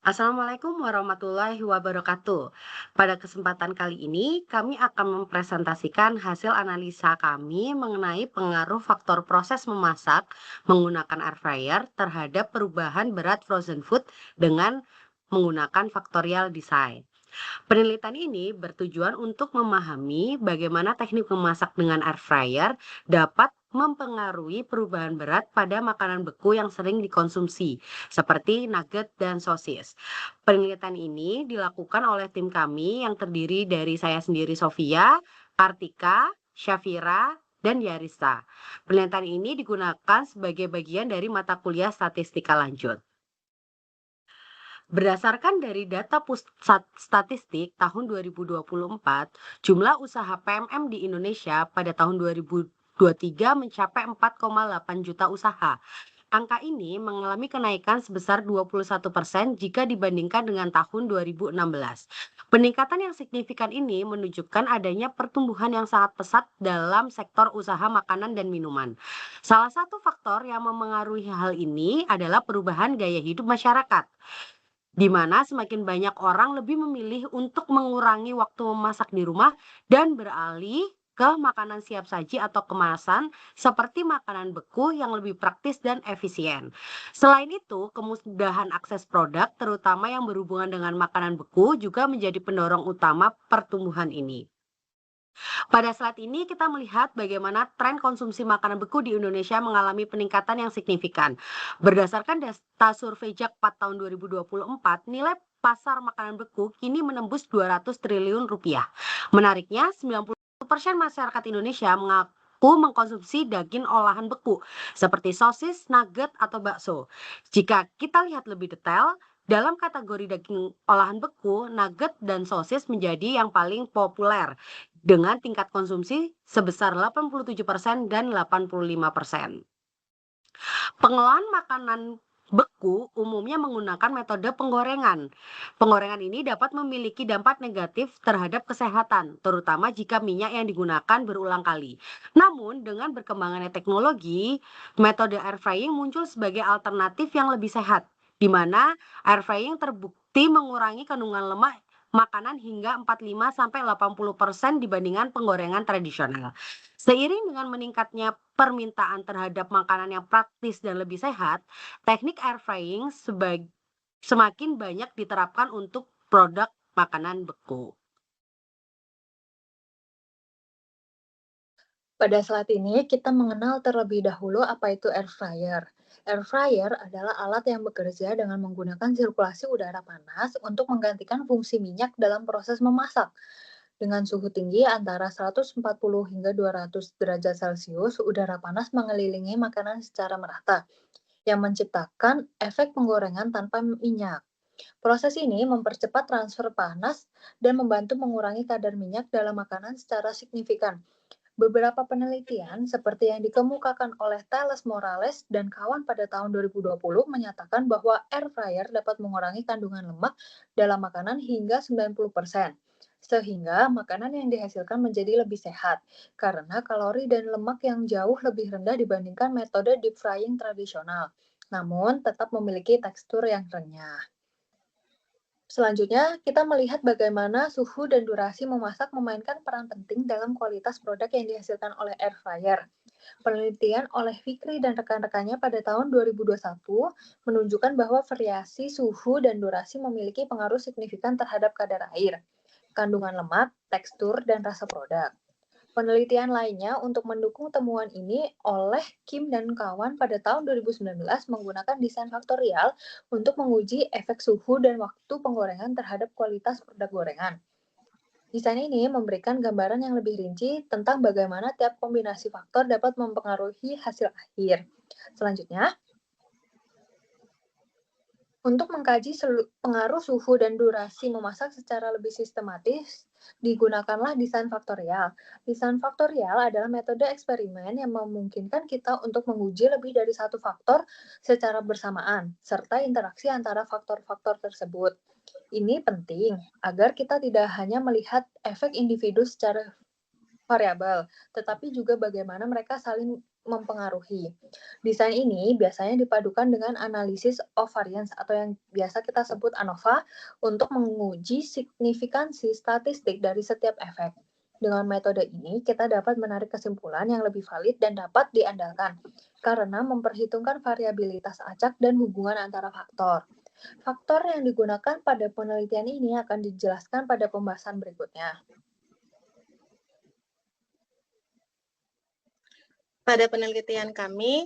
Assalamualaikum warahmatullahi wabarakatuh. Pada kesempatan kali ini, kami akan mempresentasikan hasil analisa kami mengenai pengaruh faktor proses memasak menggunakan air fryer terhadap perubahan berat frozen food dengan menggunakan factorial design. Penelitian ini bertujuan untuk memahami bagaimana teknik memasak dengan air fryer dapat mempengaruhi perubahan berat pada makanan beku yang sering dikonsumsi, seperti nugget dan sosis. Penelitian ini dilakukan oleh tim kami yang terdiri dari saya sendiri Sofia, Kartika, Syafira, dan Yarista. Penelitian ini digunakan sebagai bagian dari mata kuliah statistika lanjut. Berdasarkan dari data Pusat Statistik tahun 2024, jumlah usaha PMM di Indonesia pada tahun 2023 mencapai 4,8 juta usaha. Angka ini mengalami kenaikan sebesar 21% jika dibandingkan dengan tahun 2016. Peningkatan yang signifikan ini menunjukkan adanya pertumbuhan yang sangat pesat dalam sektor usaha makanan dan minuman. Salah satu faktor yang memengaruhi hal ini adalah perubahan gaya hidup masyarakat, di mana semakin banyak orang lebih memilih untuk mengurangi waktu memasak di rumah dan beralih ke makanan siap saji atau kemasan seperti makanan beku yang lebih praktis dan efisien. Selain itu, kemudahan akses produk, terutama yang berhubungan dengan makanan beku, juga menjadi pendorong utama pertumbuhan ini. Pada saat ini kita melihat bagaimana tren konsumsi makanan beku di Indonesia mengalami peningkatan yang signifikan. Berdasarkan data survei Jakpad tahun 2024, nilai pasar makanan beku kini menembus 200 triliun rupiah. Menariknya, 90% masyarakat Indonesia mengaku mengkonsumsi daging olahan beku seperti sosis, nugget, atau bakso. Jika kita lihat lebih detail, dalam kategori daging olahan beku, nugget dan sosis menjadi yang paling populer dengan tingkat konsumsi sebesar 87% dan 85%. Pengolahan makanan beku umumnya menggunakan metode penggorengan. Penggorengan ini dapat memiliki dampak negatif terhadap kesehatan, terutama jika minyak yang digunakan berulang kali. Namun, dengan berkembangannya teknologi, metode air frying muncul sebagai alternatif yang lebih sehat, di mana air frying terbukti mengurangi kandungan lemak makanan hingga 45-80% dibandingkan penggorengan tradisional. Seiring dengan meningkatnya permintaan terhadap makanan yang praktis dan lebih sehat, teknik air frying semakin banyak diterapkan untuk produk makanan beku. Pada saat ini, kita mengenal terlebih dahulu apa itu air fryer. Air fryer adalah alat yang bekerja dengan menggunakan sirkulasi udara panas untuk menggantikan fungsi minyak dalam proses memasak. Dengan suhu tinggi antara 140 hingga 200 derajat Celcius, udara panas mengelilingi makanan secara merata, yang menciptakan efek penggorengan tanpa minyak. Proses ini mempercepat transfer panas dan membantu mengurangi kadar minyak dalam makanan secara signifikan. Beberapa penelitian, seperti yang dikemukakan oleh Thales Morales dan kawan pada tahun 2020, menyatakan bahwa air fryer dapat mengurangi kandungan lemak dalam makanan hingga 90%, sehingga makanan yang dihasilkan menjadi lebih sehat, karena kalori dan lemak yang jauh lebih rendah dibandingkan metode deep frying tradisional, namun tetap memiliki tekstur yang renyah. Selanjutnya, kita melihat bagaimana suhu dan durasi memasak memainkan peran penting dalam kualitas produk yang dihasilkan oleh air fryer. Penelitian oleh Fikri dan rekan-rekannya pada tahun 2021 menunjukkan bahwa variasi suhu dan durasi memiliki pengaruh signifikan terhadap kadar air, kandungan lemak, tekstur, dan rasa produk. Penelitian lainnya untuk mendukung temuan ini oleh Kim dan kawan pada tahun 2019 menggunakan desain faktorial untuk menguji efek suhu dan waktu penggorengan terhadap kualitas produk gorengan. Desain ini memberikan gambaran yang lebih rinci tentang bagaimana tiap kombinasi faktor dapat mempengaruhi hasil akhir. Selanjutnya, untuk mengkaji pengaruh suhu dan durasi memasak secara lebih sistematis, digunakanlah desain faktorial. Desain faktorial adalah metode eksperimen yang memungkinkan kita untuk menguji lebih dari satu faktor secara bersamaan, serta interaksi antara faktor-faktor tersebut. Ini penting agar kita tidak hanya melihat efek individu secara variabel, tetapi juga bagaimana mereka saling mempengaruhi. Desain ini biasanya dipadukan dengan analisis of variance atau yang biasa kita sebut ANOVA untuk menguji signifikansi statistik dari setiap efek. Dengan metode ini, kita dapat menarik kesimpulan yang lebih valid dan dapat diandalkan karena memperhitungkan variabilitas acak dan hubungan antara faktor. Faktor yang digunakan pada penelitian ini akan dijelaskan pada pembahasan berikutnya. Pada penelitian kami,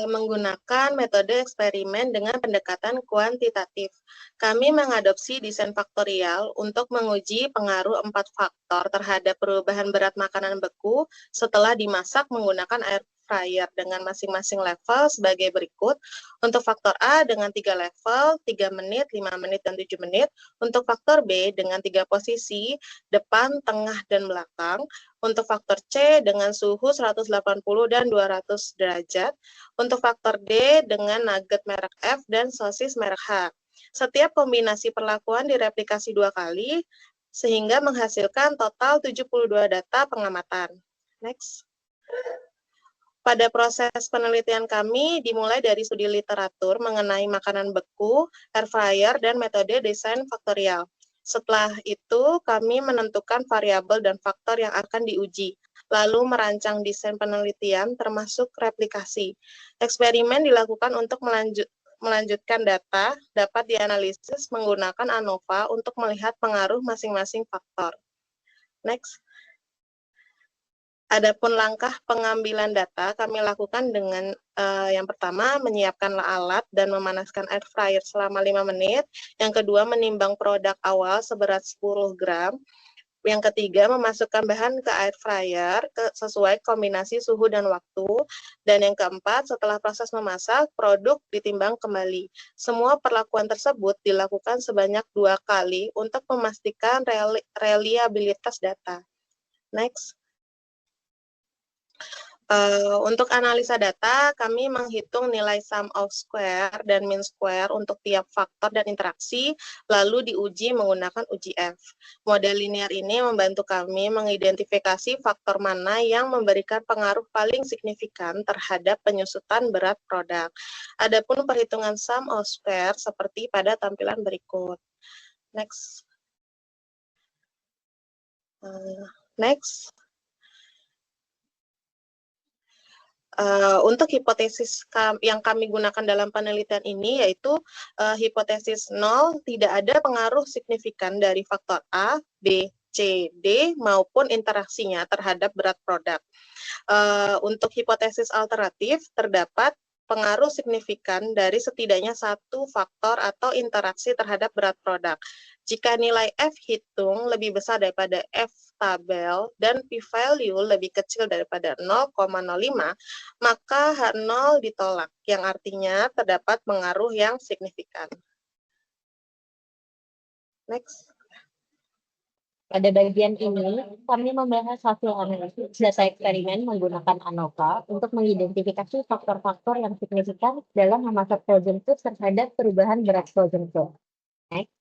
menggunakan metode eksperimen dengan pendekatan kuantitatif. Kami mengadopsi desain faktorial untuk menguji pengaruh 4 faktor terhadap perubahan berat makanan beku setelah dimasak menggunakan air fryer dengan masing-masing level sebagai berikut. Untuk faktor A dengan 3 level, 3 menit, 5 menit, dan 7 menit. Untuk faktor B dengan 3 posisi, depan, tengah, dan belakang. Untuk faktor C dengan suhu 180 dan 200 derajat. Untuk faktor D dengan nugget merek F dan sosis merek H. Setiap kombinasi perlakuan direplikasi 2 kali, sehingga menghasilkan total 72 data pengamatan. Next. Pada proses penelitian kami dimulai dari studi literatur mengenai makanan beku, air fryer, dan metode desain faktorial. Setelah itu, kami menentukan variabel dan faktor yang akan diuji, lalu merancang desain penelitian termasuk replikasi. Eksperimen dilakukan untuk melanjutkan data, dapat dianalisis menggunakan ANOVA untuk melihat pengaruh masing-masing faktor. Next. Adapun langkah pengambilan data kami lakukan dengan yang pertama menyiapkan alat dan memanaskan air fryer selama 5 menit. Yang kedua menimbang produk awal seberat 10 gram. Yang ketiga memasukkan bahan ke air fryer sesuai kombinasi suhu dan waktu. Dan yang keempat setelah proses memasak produk ditimbang kembali. Semua perlakuan tersebut dilakukan sebanyak 2 kali untuk memastikan reliabilitas data. Next. Untuk analisa data, kami menghitung nilai sum of square dan mean square untuk tiap faktor dan interaksi, lalu diuji menggunakan uji F. Model linear ini membantu kami mengidentifikasi faktor mana yang memberikan pengaruh paling signifikan terhadap penyusutan berat produk. Adapun perhitungan sum of square seperti pada tampilan berikut. Next. Next. Untuk hipotesis yang kami gunakan dalam penelitian ini yaitu hipotesis 0, tidak ada pengaruh signifikan dari faktor A, B, C, D maupun interaksinya terhadap berat produk. Untuk hipotesis alternatif terdapat pengaruh signifikan dari setidaknya satu faktor atau interaksi terhadap berat produk. Jika nilai F hitung lebih besar daripada F tabel dan p-value lebih kecil daripada 0,05, maka H0 ditolak, yang artinya terdapat pengaruh yang signifikan. Next. Pada bagian ini, kami membahas hasil analisis data eksperimen menggunakan ANOVA untuk mengidentifikasi faktor-faktor yang signifikan dalam memasak frozen food terhadap perubahan berat frozen food. Next.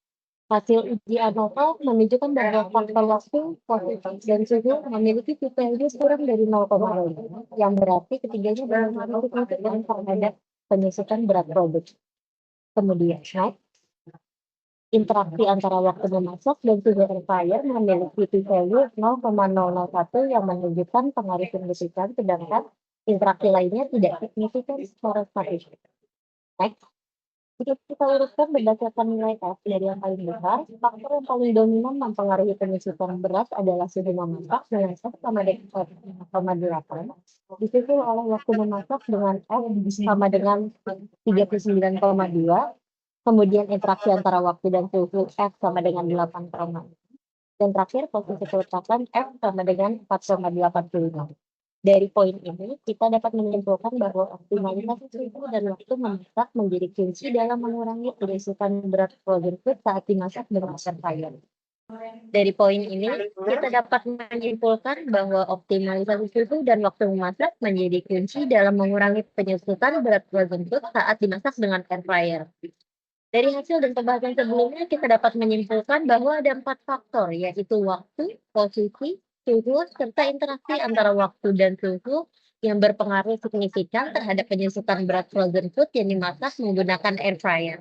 Hasil uji ANOVA menunjukkan bahwa faktor waktu, posisi, dan suhu memiliki p-value kurang dari 0,5, yang berarti ketiganya berpengaruh signifikan terhadap penyusutan berat produk. Kemudian, interaksi antara waktu memasak dan suhu air fryer memiliki p-value 0,001 yang menunjukkan pengaruh signifikan, sedangkan interaksi lainnya tidak signifikan secara statistik. Next. Jika kita urutkan berdasarkan nilai F dari yang paling besar, faktor yang paling dominan mempengaruhi penyusutan berat adalah suhu memasak dengan F sama dengan 5,8, disusul oleh waktu memasak dengan F sama dengan 39,2, kemudian interaksi antara waktu dan suhu F sama dengan 8,6, dan terakhir posisi peletakan F sama dengan 4,85. Dari poin ini, kita dapat menyimpulkan bahwa optimalisasi suhu dan waktu memasak menjadi kunci dalam mengurangi penyusutan berat frozen food saat dimasak dengan air fryer. Dari poin ini, kita dapat menyimpulkan bahwa optimalisasi suhu dan waktu memasak menjadi kunci dalam mengurangi penyusutan berat frozen food saat dimasak dengan air fryer. Dari hasil dan pembahasan sebelumnya, kita dapat menyimpulkan bahwa ada 4 faktor, yaitu waktu, posisi, suhu, serta interaksi antara waktu dan suhu yang berpengaruh signifikan terhadap penyusutan berat frozen food yang dimasak menggunakan air fryer.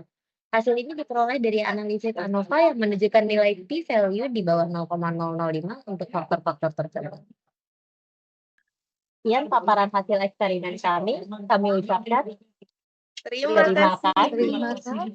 Hasil ini diperoleh dari analisis ANOVA yang menunjukkan nilai p-value di bawah 0,005 untuk faktor-faktor tersebut. Sekian paparan hasil eksperimen kami ucapkan Terima terima kasih. kasih. Terima kasih.